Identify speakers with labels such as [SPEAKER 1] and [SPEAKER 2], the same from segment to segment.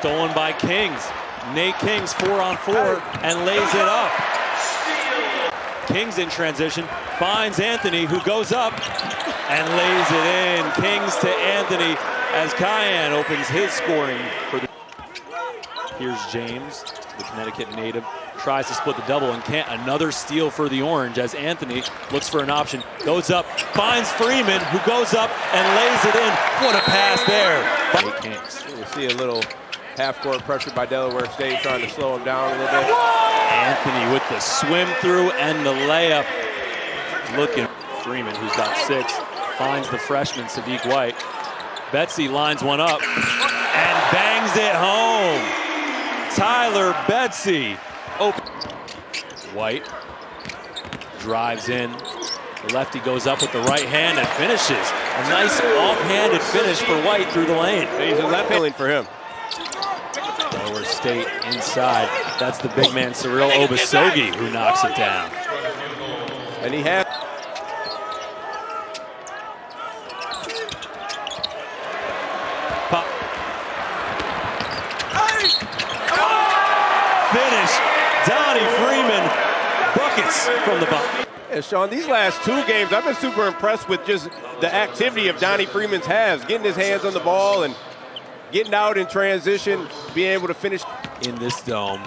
[SPEAKER 1] Stolen by Kings. Nate Kings 4-on-4 and lays it up. Kings in transition, finds Anthony, who goes up and lays it in. Kings to Anthony as Kiyan opens his scoring for the... Here's James, the Connecticut native, tries to split the double and can't. Another steal for the Orange as Anthony looks for an option, goes up, finds Freeman, who goes up and lays it in. What a pass there by Kings.
[SPEAKER 2] You see a little half-court pressure by Delaware State, trying to slow him down a little bit.
[SPEAKER 1] Anthony with the swim through and the layup. Looking, Freeman, who's got 6, finds the freshman Sadiq White. Betsy lines one up and bangs it home. Tyler Betsy. Open. White drives in. The lefty goes up with the right hand and finishes. A nice off-handed finish for White through the lane.
[SPEAKER 2] He's a left hand for him.
[SPEAKER 1] Delaware State inside. That's the big man Cyril Obasogi who knocks it down.
[SPEAKER 2] And he had
[SPEAKER 1] pop. Finish. Donnie Freeman buckets from the bottom.
[SPEAKER 2] Yeah, Sean, these last 2 games, I've been super impressed with just the activity of Donnie Freeman's halves, getting his hands on the ball and getting out in transition, being able to finish.
[SPEAKER 1] In this dome,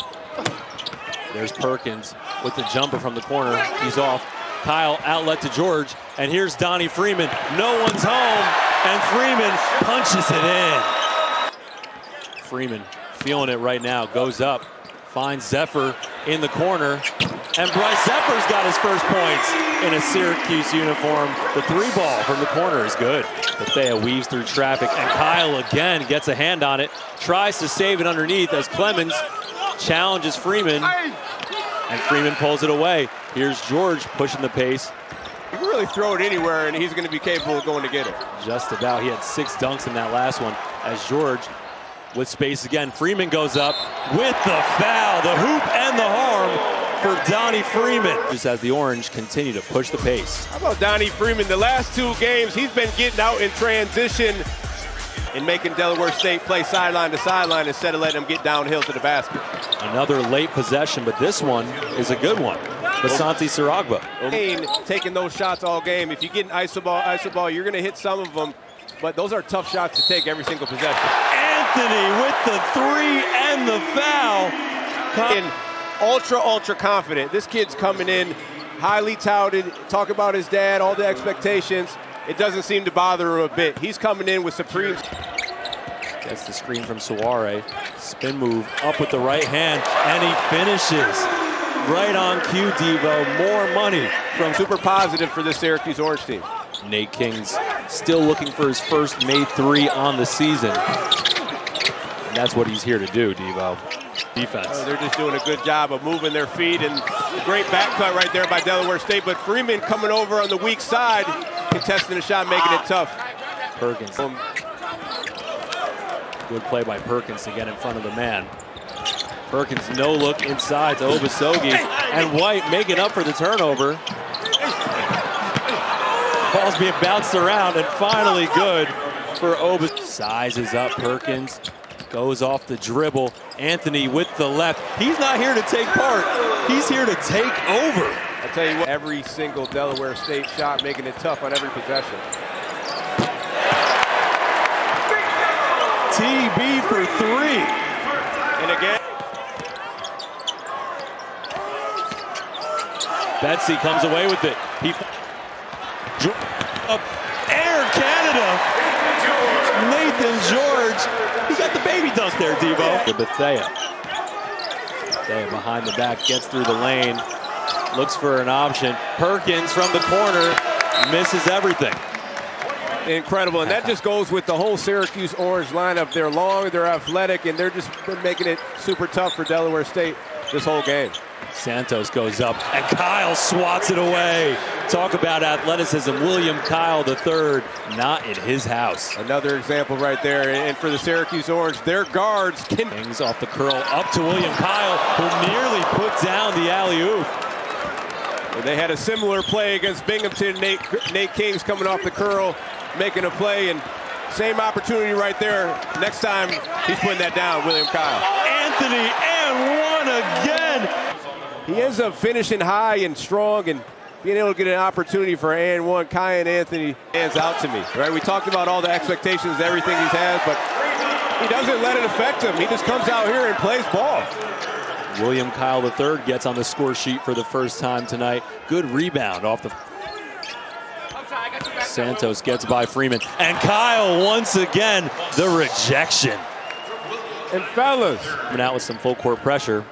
[SPEAKER 1] there's Perkins with the jumper from the corner. He's off. Kyle outlet to George, and here's Donnie Freeman. No one's home, and Freeman punches it in. Freeman feeling it right now, goes up, finds Zephyr in the corner, and Bryce Zephyr's got his first points in a Syracuse uniform. The 3-ball from the corner is good. Bethea weaves through traffic, and Kyle again gets a hand on it, tries to save it underneath as Clemens challenges Freeman, and Freeman pulls it away. Here's George pushing the pace.
[SPEAKER 2] You can really throw it anywhere, and he's going to be capable of going to get it.
[SPEAKER 1] Just about. He had 6 dunks in that last one as George with space again. Freeman goes up with the foul, the hoop and the harm for Donnie Freeman. Just as the Orange continue to push the pace.
[SPEAKER 2] How about Donnie Freeman? The last 2 games, he's been getting out in transition and making Delaware State play sideline to sideline instead of letting them get downhill to the basket.
[SPEAKER 1] Another late possession, but this one is a good one. Basanti Saragba.
[SPEAKER 2] Taking those shots all game. If you get an iso ball, you're going to hit some of them, but those are tough shots to take every single possession.
[SPEAKER 1] Anthony with the 3 and the foul.
[SPEAKER 2] And ultra confident. This kid's coming in highly touted, talk about his dad, all the expectations. It doesn't seem to bother him a bit. He's coming in with supreme.
[SPEAKER 1] Gets the screen from Suare. Spin move up with the right hand, and he finishes. Right on cue, Devo. More money from
[SPEAKER 2] super positive for the Syracuse Orange team.
[SPEAKER 1] Nate Kings still looking for his first made 3 on the season. And that's what he's here to do, Devo. Defense.
[SPEAKER 2] They're just doing a good job of moving their feet, and a great back cut right there by Delaware State. But Freeman coming over on the weak side, contesting the shot, making it tough.
[SPEAKER 1] Perkins. Good play by Perkins to get in front of the man. Perkins no look inside to Obasogi, and White making up for the turnover. Ball's being bounced around, and finally good for Obasogi. Sizes up Perkins, goes off the dribble. Anthony with the left. He's not here to take part. He's here to take over.
[SPEAKER 2] I tell you what, every single Delaware State shot making it tough on every possession.
[SPEAKER 1] TB for 3.
[SPEAKER 2] And again,
[SPEAKER 1] Betsy comes away with it. He up Air Canada. Nathan George. He got the baby dunk there, Devo. The Bethea. Bethea behind the back, gets through the lane, looks for an option. Perkins from the corner misses everything.
[SPEAKER 2] Incredible, and that just goes with the whole Syracuse Orange lineup. They're long, they're athletic, and they're just making it super tough for Delaware State this whole game.
[SPEAKER 1] Santos goes up, and Kyle swats it away. Talk about athleticism. William Kyle III, not in his house.
[SPEAKER 2] Another example right there, and for the Syracuse Orange, their guards can...
[SPEAKER 1] Kings off the curl, up to William Kyle, who nearly put down the alley-oop.
[SPEAKER 2] They had a similar play against Binghamton. Nate Kings coming off the curl, making a play, and Same opportunity right there. Next time, he's putting that down, William Kyle.
[SPEAKER 1] Anthony, and one again.
[SPEAKER 2] He ends up finishing high and strong and being able to get an opportunity for and one. Kiyan Anthony stands out to me, right? We talked about all the expectations, everything he's had, but he doesn't let it affect him. He just comes out here and plays ball.
[SPEAKER 1] William Kyle III gets on the score sheet for the first time tonight. Good rebound off the... Santos gets by Freeman. And Kyle, once again, the rejection.
[SPEAKER 2] And fellas.
[SPEAKER 1] Coming out with some full court pressure.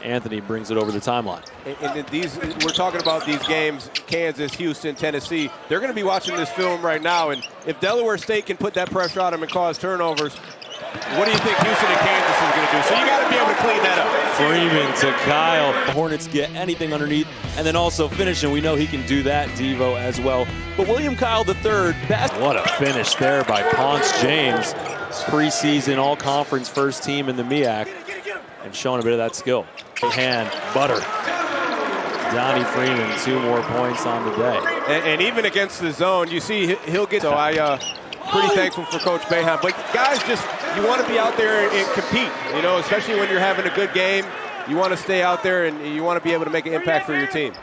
[SPEAKER 1] Anthony brings it over the timeline.
[SPEAKER 2] And these, we're talking about these games, Kansas, Houston, Tennessee. They're going to be watching this film right now. And if Delaware State can put that pressure on them and cause turnovers, what do you think Houston and Kansas is going to do? So you got to be able to clean that up.
[SPEAKER 1] Freeman to Kyle. The Hornets get anything underneath and then also finishing. We know he can do that, Devo, as well. But William Kyle III, what a finish there by Ponce James. Preseason all-conference first team in the MEAC and showing a bit of that skill. Hand, butter. Donnie Freeman, 2 more points on the day.
[SPEAKER 2] And even against the zone, you see he'll get. So pretty thankful for Coach Boeheim. But guys, just you want to be out there and compete. You know, especially when you're having a good game, you want to stay out there and you want to be able to make an impact for your team.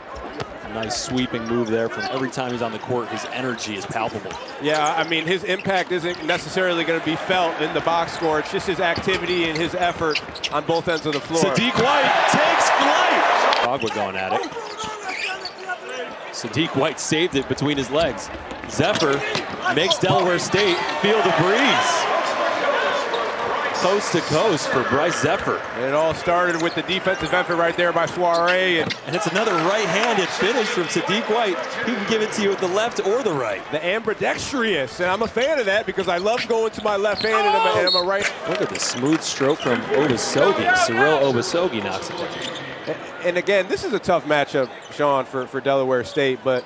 [SPEAKER 1] Nice sweeping move there. From every time he's on the court, his energy is palpable.
[SPEAKER 2] Yeah, I mean, his impact isn't necessarily going to be felt in the box score. It's just his activity and his effort on both ends of the floor.
[SPEAKER 1] Sadiq White takes flight. Agua going at it. Sadiq White saved it between his legs. Zephyr makes Delaware State feel the breeze. Coast to coast for Bryce Zephyr.
[SPEAKER 2] And it all started with the defensive effort right there by Soiree.
[SPEAKER 1] And it's another right-handed finish from Sadiq White. He can give it to you with the left or the right.
[SPEAKER 2] The ambidextrous, and I'm a fan of that because I love going to my left hand and I'm a right.
[SPEAKER 1] Look at the smooth stroke from Obasogi. Cyril Obasogi knocks it down.
[SPEAKER 2] And again, this is a tough matchup, Sean, for Delaware State, but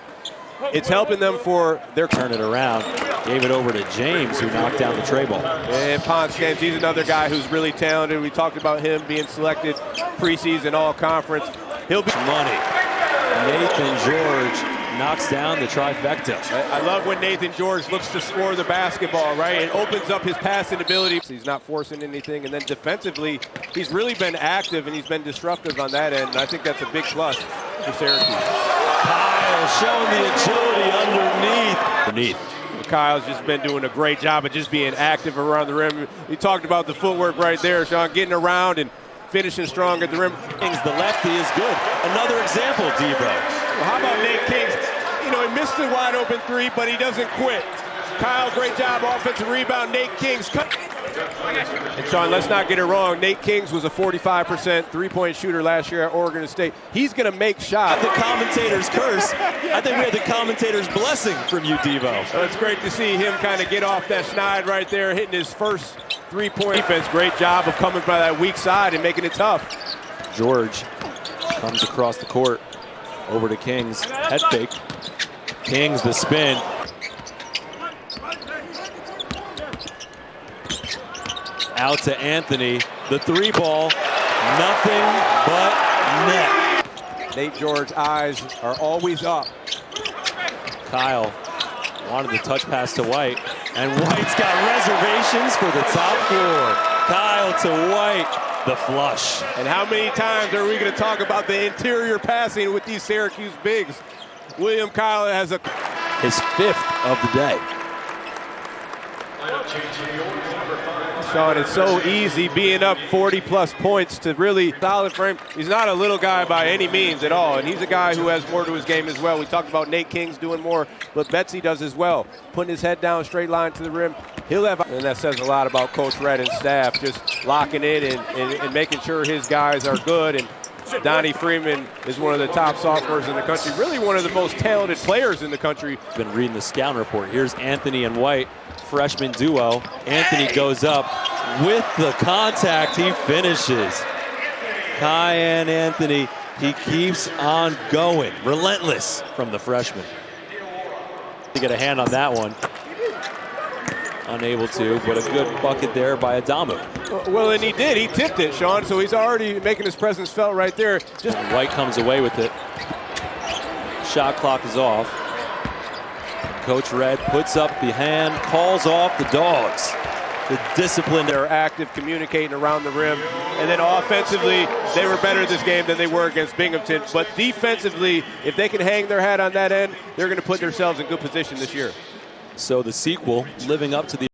[SPEAKER 2] it's helping them for their
[SPEAKER 1] turn it around. Gave it over to James, who knocked down the tray ball.
[SPEAKER 2] And Ponce James, he's another guy who's really talented. We talked about him being selected preseason all-conference. He'll be
[SPEAKER 1] money. Nathan George knocks down the trifecta.
[SPEAKER 2] I love when Nathan George looks to score the basketball, right? It opens up his passing ability. He's not forcing anything. And then defensively, he's really been active and he's been disruptive on that end. And I think that's a big plus for Syracuse.
[SPEAKER 1] Kyle showing the agility underneath.
[SPEAKER 2] Kyle's just been doing a great job of just being active around the rim. You talked about the footwork right there, Sean, getting around and finishing strong at the rim.
[SPEAKER 1] The lefty is good. Another example, Devo.
[SPEAKER 2] Well, how about Nate Kings? You know, he missed the wide open 3, but he doesn't quit. Kyle, great job, offensive rebound. Nate Kings cut. And Sean, let's not get it wrong. Nate Kings was a 45% three-point shooter last year at Oregon State. He's going to make shots.
[SPEAKER 1] The commentator's curse. I think we had the commentator's blessing from you, Devo.
[SPEAKER 2] So it's great to see him kind of get off that schneid right there, hitting his first three-point defense. Great job of coming by that weak side and making it tough.
[SPEAKER 1] George comes across the court over to Kings. Head fake. Kings the spin. Out to Anthony, the 3 ball, nothing but net.
[SPEAKER 2] Nate George's eyes are always up.
[SPEAKER 1] Kyle wanted the touch pass to White, and White's got reservations for the top floor. Kyle to White, the flush.
[SPEAKER 2] And how many times are we going to talk about the interior passing with these Syracuse bigs? William Kyle has
[SPEAKER 1] his 5th of the day.
[SPEAKER 2] Sean, it's so easy being up 40-plus points to really solid frame. He's not a little guy by any means at all, and he's a guy who has more to his game as well. We talked about Nate Kings doing more, but Betsy does as well, putting his head down, straight line to the rim. He'll have, and that says a lot about Coach Red and staff, just locking in and making sure his guys are good. And Donnie Freeman is one of the top sophomores in the country, really one of the most talented players in the country.
[SPEAKER 1] Been reading the scout report. Here's Anthony and White. Freshman duo. Anthony goes up with the contact. He finishes. Kiyan Anthony, he keeps on going. Relentless from the freshman. To get a hand on that one. Unable to, but a good bucket there by Adamu.
[SPEAKER 2] Well, and he did. He tipped it, Sean, so he's already making his presence felt right there.
[SPEAKER 1] White comes away with it. Shot clock is off. Coach Red puts up the hand, calls off the Dogs. The discipline.
[SPEAKER 2] They're active, communicating around the rim. And then offensively, they were better this game than they were against Binghamton. But defensively, if they can hang their hat on that end, they're going to put themselves in good position this year.
[SPEAKER 1] So the sequel, living up to the